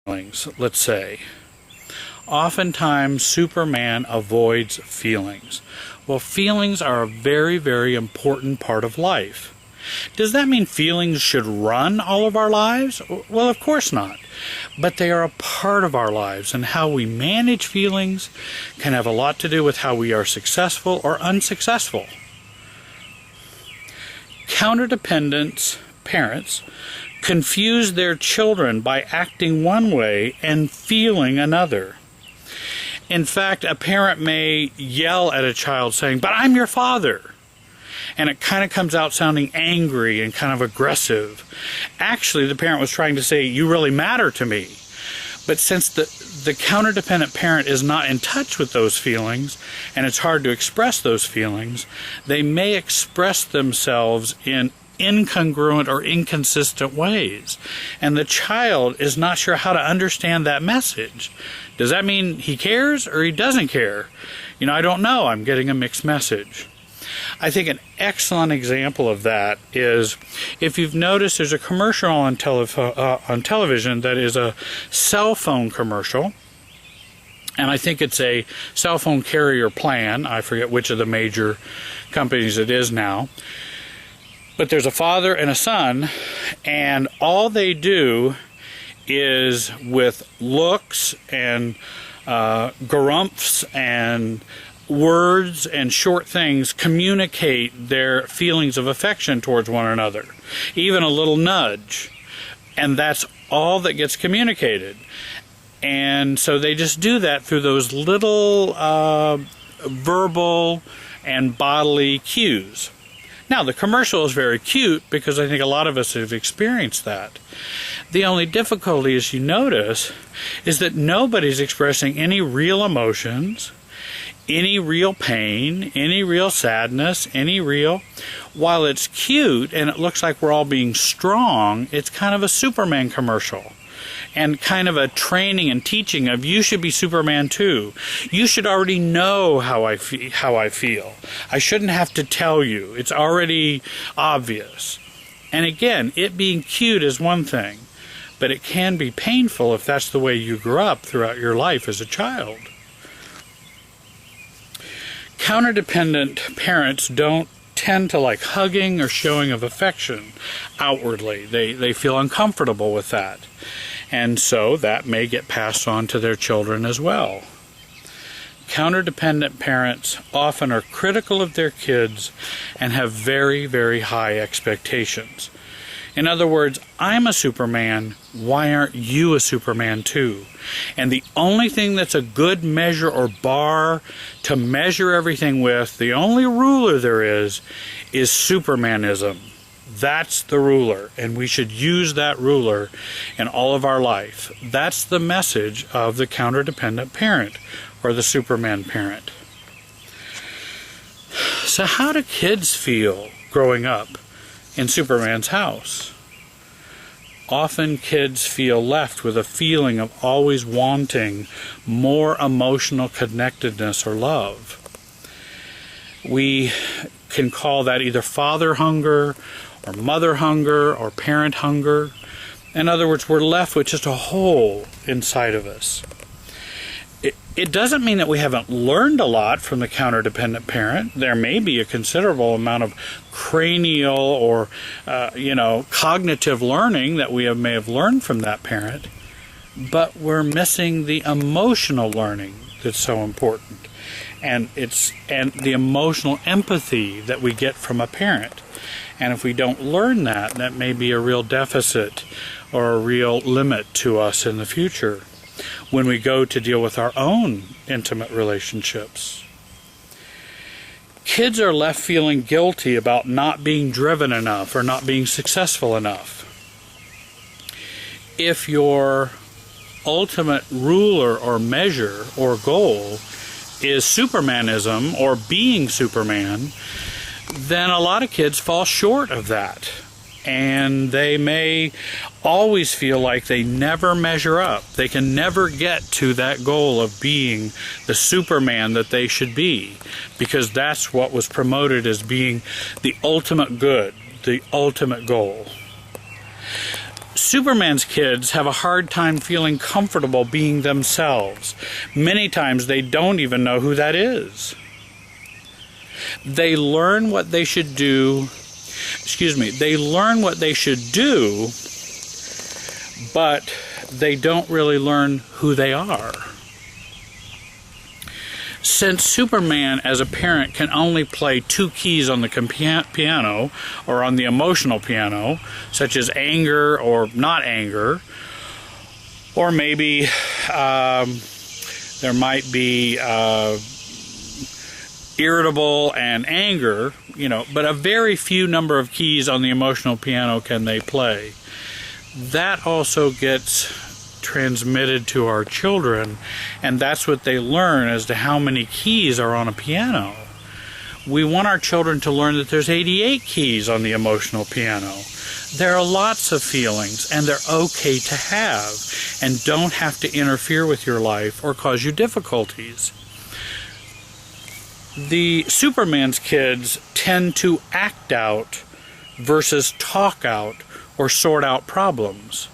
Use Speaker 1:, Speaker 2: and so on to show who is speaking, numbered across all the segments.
Speaker 1: feelings, let's say. Oftentimes, Superman avoids feelings. Well, feelings are a very, very important part of life. Does that mean feelings should run all of our lives? Well, of course not. But they are a part of our lives, and how we manage feelings can have a lot to do with how we are successful or unsuccessful. Counterdependent parents confuse their children by acting one way and feeling another. In fact, a parent may yell at a child saying, "But I'm your father." And it kind of comes out sounding angry and kind of aggressive. Actually, the parent was trying to say, "You really matter to me." But since the counter-dependent parent is not in touch with those feelings, and it's hard to express those feelings, they may express themselves in incongruent or inconsistent ways. And the child is not sure how to understand that message. Does that mean he cares or he doesn't care? I don't know. I'm getting a mixed message. I think an excellent example of that is, if you've noticed, there's a commercial on television that is a cell phone commercial, and I think it's a cell phone carrier plan. I forget which of the major companies it is now. But there's a father and a son, and all they do is, with looks and grumps and words and short things, communicate their feelings of affection towards one another. Even a little nudge. And that's all that gets communicated. And so they just do that through those little verbal and bodily cues. Now, the commercial is very cute because I think a lot of us have experienced that. The only difficulty, as you notice, is that nobody's expressing any real emotions, any real pain, any real sadness, while it's cute and it looks like we're all being strong, it's kind of a Superman commercial. And kind of a training and teaching of, you should be Superman too. You should already know how I feel. I shouldn't have to tell you. It's already obvious. And again, it being cute is one thing, but it can be painful if that's the way you grew up throughout your life as a child. Counterdependent parents don't tend to like hugging or showing of affection outwardly. They feel uncomfortable with that. And so that may get passed on to their children as well. Counterdependent parents often are critical of their kids and have very, very high expectations. In other words, I'm a Superman, why aren't you a Superman too? And the only thing that's a good measure or bar to measure everything with, the only ruler there is Supermanism. That's the ruler, and we should use that ruler in all of our life. That's the message of the counterdependent parent, or the Superman parent. So how do kids feel growing up in Superman's house? Often kids feel left with a feeling of always wanting more emotional connectedness or love. We can call that either father hunger, or mother hunger, or parent hunger. In other words, we're left with just a hole inside of us. It doesn't mean that we haven't learned a lot from the counterdependent parent. There may be a considerable amount of cranial or cognitive learning that we may have learned from that parent, but we're missing the emotional learning that's so important, and the emotional empathy that we get from a parent. And if we don't learn that, that may be a real deficit or a real limit to us in the future when we go to deal with our own intimate relationships. Kids are left feeling guilty about not being driven enough or not being successful enough. If your ultimate ruler or measure or goal is Supermanism or being Superman, then a lot of kids fall short of that. And they may always feel like they never measure up. They can never get to that goal of being the Superman that they should be, because that's what was promoted as being the ultimate good, the ultimate goal. Superman's kids have a hard time feeling comfortable being themselves. Many times they don't even know who that is. They learn what they should do. They learn what they should do, but they don't really learn who they are. Since Superman as a parent can only play 2 keys on the piano, or on the emotional piano, such as anger or not anger, or maybe there might be irritable and anger, but a very few number of keys on the emotional piano can they play. That also gets transmitted to our children, and that's what they learn as to how many keys are on a piano. We want our children to learn that there's 88 keys on the emotional piano. There are lots of feelings, and they're okay to have, and don't have to interfere with your life or cause you difficulties. The Superman's kids tend to act out versus talk out or sort out problems.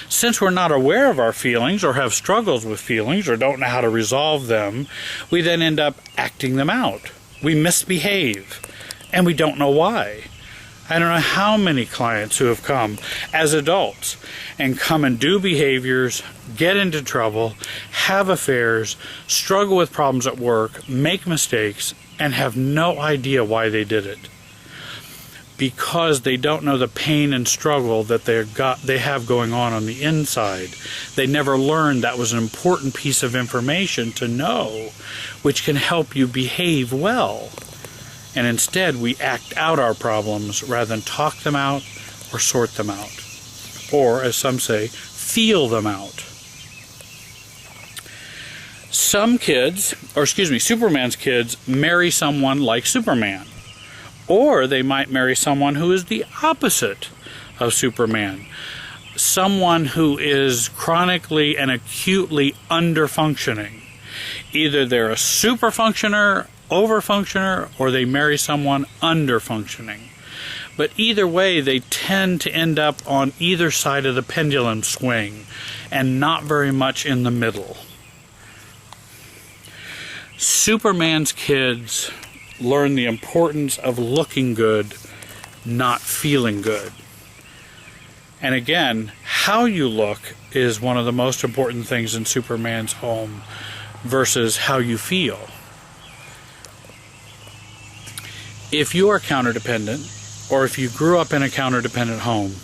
Speaker 1: Since we're not aware of our feelings or have struggles with feelings or don't know how to resolve them, we then end up acting them out. We misbehave, and we don't know why. I don't know how many clients who have come as adults and come and do behaviors, get into trouble, have affairs, struggle with problems at work, make mistakes, and have no idea why they did it. Because they don't know the pain and struggle that they have going on the inside. They never learned that was an important piece of information to know, which can help you behave well. And instead, we act out our problems rather than talk them out or sort them out. Or, as some say, feel them out. Superman's kids marry someone like Superman. Or they might marry someone who is the opposite of Superman. Someone who is chronically and acutely under-functioning. Either they're a super-functioner, over-functioner, or they marry someone under-functioning. But either way, they tend to end up on either side of the pendulum swing, and not very much in the middle. Superman's kids learn the importance of looking good, not feeling good. And again, how you look is one of the most important things in Superman's home versus how you feel. If you are counter-dependent, or if you grew up in a counter-dependent home,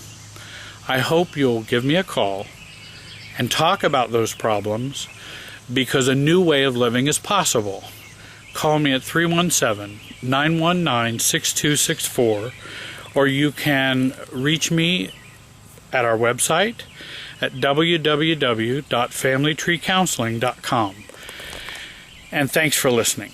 Speaker 1: I hope you'll give me a call and talk about those problems, because a new way of living is possible. Call me at 317-919-6264, or you can reach me at our website at www.familytreecounseling.com. And thanks for listening.